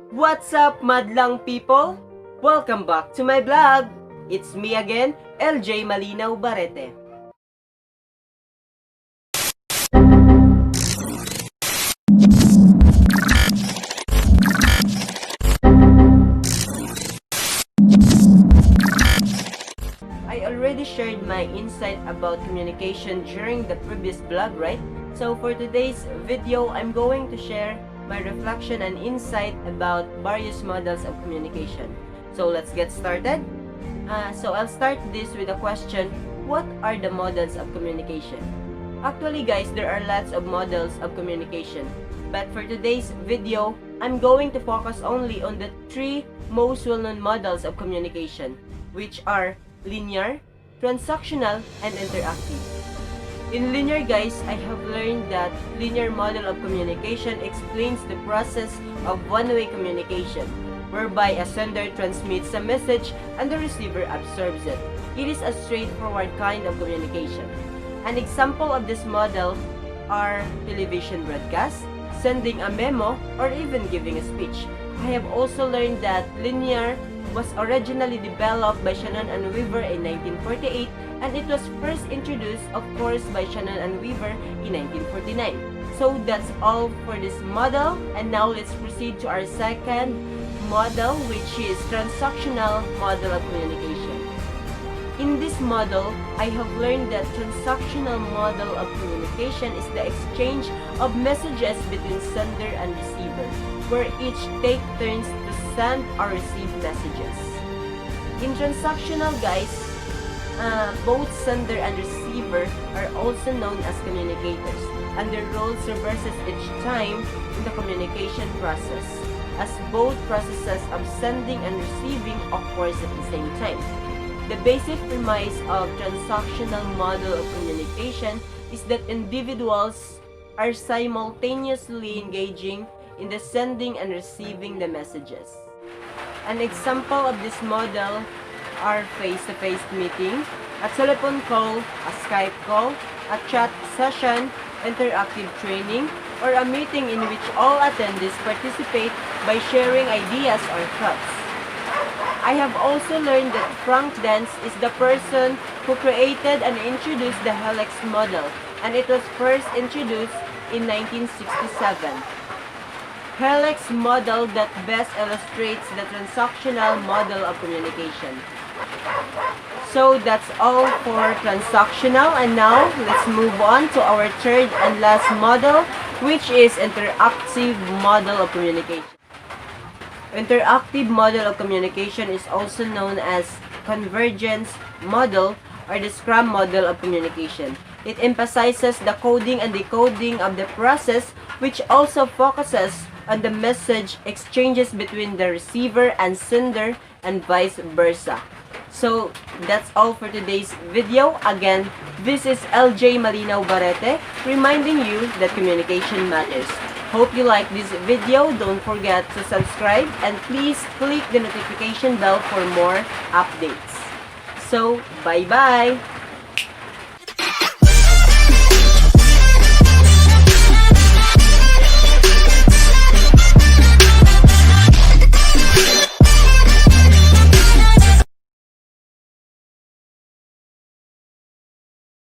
What's up, madlang people? Welcome back to my vlog. It's me again, LJ Malinaw Barete. I already shared my insight about communication during the previous vlog, right? So for today's video, I'm going to share my reflection and insight about various models of communication. So let's get started. So I'll start this with a question: what are the models of communication? Actually guys, there are lots of models of communication. But for today's video, I'm going to focus only on the three most well-known models of communication, which are linear, transactional, and interactive. In linear guys, I have learned that linear model of communication explains the process of one-way communication, whereby a sender transmits a message and the receiver absorbs it. It is a straightforward kind of communication. An example of this model are television broadcasts, sending a memo, or even giving a speech. I have also learned that linear was originally developed by Shannon and Weaver in 1948, and it was first introduced, of course, by Shannon and Weaver in 1949. So that's all for this model, and now let's proceed to our second model, which is transactional model of communication. In this model, I have learned that transactional model of communication is the exchange of messages between sender and receiver, where each take turns to send or receive messages. In transactional guys, both sender and receiver are also known as communicators, and their roles reverses each time in the communication process, as both processes of sending and receiving occurs at the same time. The basic premise of transactional model of communication is that individuals are simultaneously engaging in the sending and receiving the messages. An example of this model are face-to-face meeting, a telephone call, a Skype call, a chat session, interactive training, or a meeting in which all attendees participate by sharing ideas or thoughts. I have also learned that Frank Dance is the person who created and introduced the Perlix model, and it was first introduced in 1967. Perlix model that best illustrates the transactional model of communication. So that's all for transactional, and now let's move on to our third and last model, which is interactive model of communication. Interactive model of communication is also known as convergence model or the Scrum model of communication. It emphasizes the coding and decoding of the process, which also focuses on the message exchanges between the receiver and sender and vice versa. So that's all for today's video. Again, this is LJ Malinaw Barete reminding you that communication matters. Hope you like this video. Don't forget to subscribe and please click the notification bell for more updates. So, bye-bye!